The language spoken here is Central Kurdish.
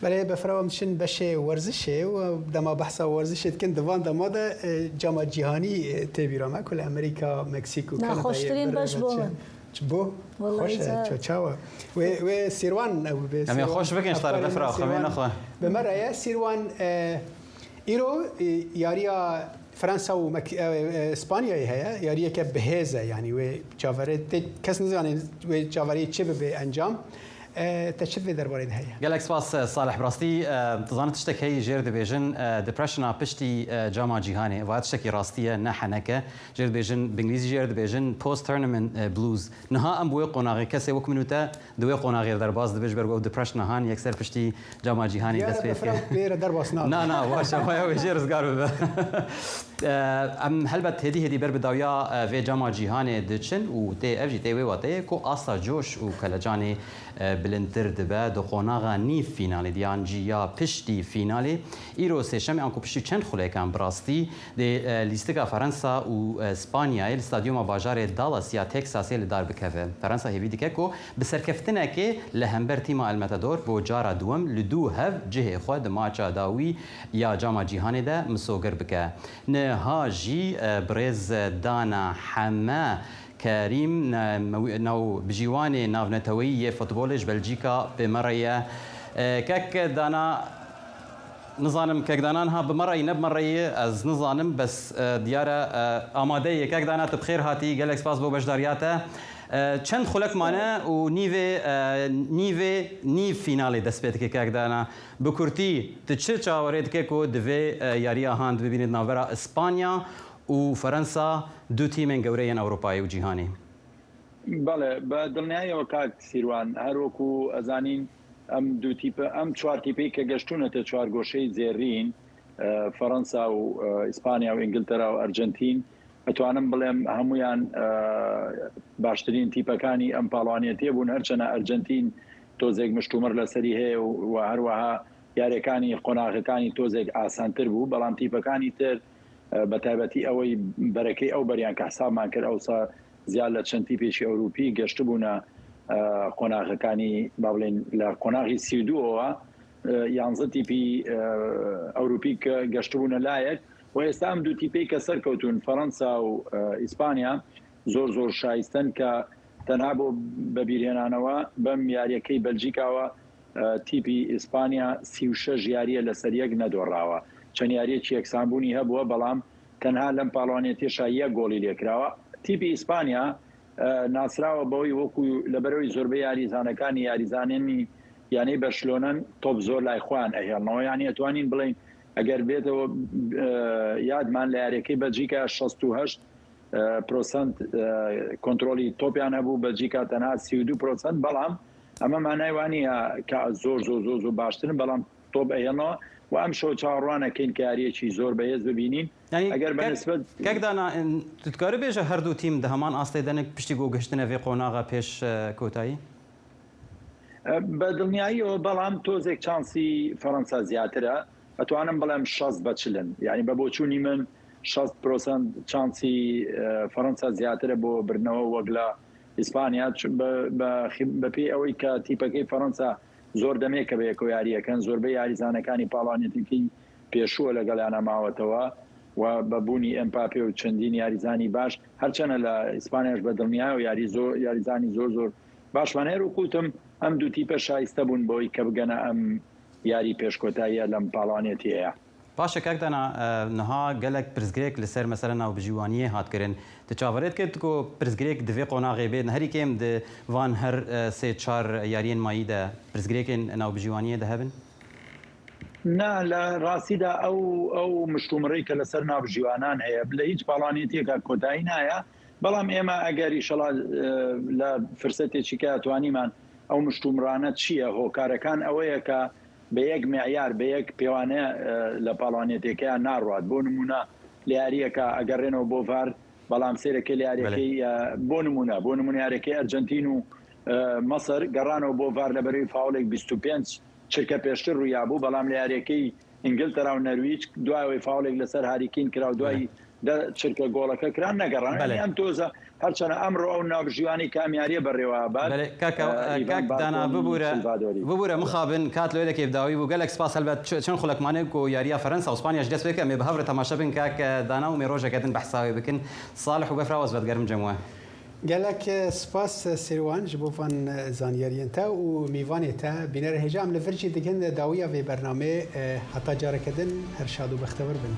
بله بفرام مشن بشه ورزشه و دما بحثا ورزشه کن دوان دما ده جام جهانی تبیرا ما کل امریکا مکزیک و کانادا خوشترین باش بو بو خوش چاوا و سیروان همین خوش بکنش طرف بفرا خمین اخوان بمره یا سیروان ایرو یاریا فرنسا و اسپانیا هيا یاریه که بهزه یعنی و جاوره کس نزانه و جاوره چه به انجام تشفي درباره هيا قالك سباس صالح براستي تظن تشتك هي جير دبيجن ديبرشن بشتي جاما جيهاني وهذا تشتكي راستيه نحنك جير دبيجن بانجليزي جير دبيجن بوست تورنمنت بلوز نها ام بوي قناغي كسي وك منوتا دوي قناغي درباز دبيجبر و ديبرشن هان يكسر بشتي جاما جيهاني دس بير درباس نا واشا ما جير زغارو ام هلبت هدي بر بداويا في جاما جيهاني دچن و تي اف جي تي وي واتي كو اسا جوش و كلاجاني بلنتر دبا دو قناغا نی فینالی دیان جیا پشتی فینالی ایرو سشم انکو پشتی چند خله کام براستی د لیستگا فرانسا و اسپانیا الاستادیوم باجار دالاس یا تکساس ل دار بکفه فرانسا هی دیگه کو بسرکفتنه که لهمبر تیما المتادور بو جارا دوم لدو هف جه خود ماچا داوی یا جام جهانی ده مسوگر بکه نه هاجی برز دانا حما كريم نو بجيواني ناف نتوي فوتبولج بلجيكا بمرية كك دانا نظانم كك دانانها بمرية نبمرية از نظانم بس ديارة آمادية كك دانا تبخير هاتي قالك سباس بو بجدارياته چند خلق مانه و نیو فینالی دست بید که کک دانا بکرتی تچه چاورید که کو دوی یاری آهاند ببینید ناورا اسپانیا و فرنسا دو تیمن گەورەیان ئەوروپایی و جیهانی بەڵێ بە دڵنیایەوە کاک سیروان هەروەکو ئەزانین ئەم دوو تیپە ئەم چوار تیپەی کە گەشتونەتە چوار گۆشەی جێڕین فەڕەنسا و ئیسپانیا و ئینگلتەرا و ئەرجنتین ئەتوانم بڵێم هەمویان باشترین تیپەکانی ئەم پاڵوانیەتێ بوون هەرچەنە ئەرجنتین تۆزێک مشتومڕ لەسەری هەیە و هەروەها یاریەکانی قۆناغەکانی تۆزێک ئاسانتر بوو بەڵام تیپەکانی تر بەتایبەتی ئەوەی بەرەکەی ئەو بەریان کە حسابمان کرد ئەوسا زیاد لە چەند تیپێکی ئەوروپی گەشتبوونە قۆناغەکانی با بڵێن لە قۆناغی 32ەوە 11 تیپی ئەوروپی کە گەشتبوونە لایەک و ئێستا ئەم دوو تیپەی کە سەرکەوتون فەڕەنسا و ئیسپانیا زۆر شایستن کە تەنها بۆ بەبیرهێنانەوە بەم یاریەکەی بەلجیکاوە تیپی ئیسپانیا 36 یاریە لەسەر یەک نەدۆڕاوە چەند یاریەکی یەکسانبوونی هەبووە بەڵام تەنها لەم پاڵوانێتیشا یەک گۆڵی لێکراوە تیپی ئیسپانیا ناسراوە بەوەی وەکو لەبەرەوەی زۆربەی یاریزانەکانی یاریزانێنی یانەی بەرشلۆنەن تۆپ زۆر لای خۆیان ئەهێڵنەوە یانی ئەتوانین بڵین ئەگەر بێتەوە یادمان لە یاریەکەی بەلجیکا 68% کۆنتترۆلی تۆپیان هەبوو بەلجیکا تەنها 32% بەڵام ئەمە مانای وانە کە زۆر باشترن بەڵام تۆپ ئەهێڵنەوە و ئەم شۆ چاڕوانەکەین کە یاریەکی زۆر بەهێز ببینین ئەگەر بەنسبەت کەکدانا تکارە بێژە هەردوو تیم دە هەمان ئاستی دەنێک پشتی گۆ گەشتنە vê قۆناغا پێش کۆتایی بە دڵنیاییەوە بەڵام تۆزێک چانسی فەڕەنسا زیاترە ئەتوانم بڵێم 60 بەچلن یعنی بە بۆچوونی من 60% چانسی فەڕەنسا زیاترە بۆ برنەوە وەک لە ئیسپانیا بەپێی ئەوەی کە تیپەکەی فەڕەنسا زۆر دەمێکە بە یەکۆ یاریەکەن زۆربەی یاریزانەکانی پاڵانێتیکی پێشووە لەگەڵیانە ماوەتەوە و بەبوونی ئەمپاپێ و چەندین یاریزانی باش هەرچەنە لە ئیسپانیاش بە دڵنیا و یاریزانی زۆر باشمان هەر و کوتم ئەم دوو تیپە شایستە بوون بۆی کە بگەنە ئەم یاری پێشکۆتاییە لەم پاڵانێتی هەیە باشە کاکدانا نەها gelek pirsgirêk li ser mesela nav bijîwaniyê hatkirin tu çavarêt kir ku pirsgirêk divê qonağê bê herîkêm di van her sê çar yariyên mayî de pirsgirêkên nav bijîwaniyê de hebin نا لە ڕاستیدا ئەو مشتومڕی کە لەسەر ناوژیوانان هەیە لە هیچ پاڵانێتێکە کۆتایی نایە بەڵام ئێمە ئەگەری شەڵا لە فرسەتێکی کە توانیمان ئەو مشتومڕانە چییە هۆکارەکان ئەوەیە کە بە یەک معیار بە یەک پێوانەیە لە پاڵانێتێکیان ناڕات بۆ نمونە لە یاریەکە ئەگەڕێنەوە بۆ ڤار بەڵام سێرەکەی لە یاریەکەی بۆ نمونە یاریەکەی ئەرجنتین و مەسەر گەڕانەوە بۆ ڤار لەبەرەوەی فاولێک 25 چرکە پێشتر ڕوویابوو بەڵام لە یاریەکەی ئینگلتەرا و نەرویج دوایەوەی فاولێک لەسەر هاریکین کرا و دوای چرکە گۆڵەکە کران نەگەڕان ئەم تۆزە هرچند امر او نابجیانی کامیاری بڕێوە بله کاک دانا ببوره مخابن کات لویده که بداوی بو گلک سپاس هلبت چون خلق مانه کو یاریا فرنسا و اسپانیاش دست بکم به هفر تماشا بن کاک دانا و میروجا کدن بحثاوی بکن صالح و بفرا وزبت گرم جمعه گلک سپاس سیروان جبو فان زانیارین تا و میوانی تا بینر هجام لفرجی دگن داویا و برنامه حتی جاره کدن هر شاد و بختور بن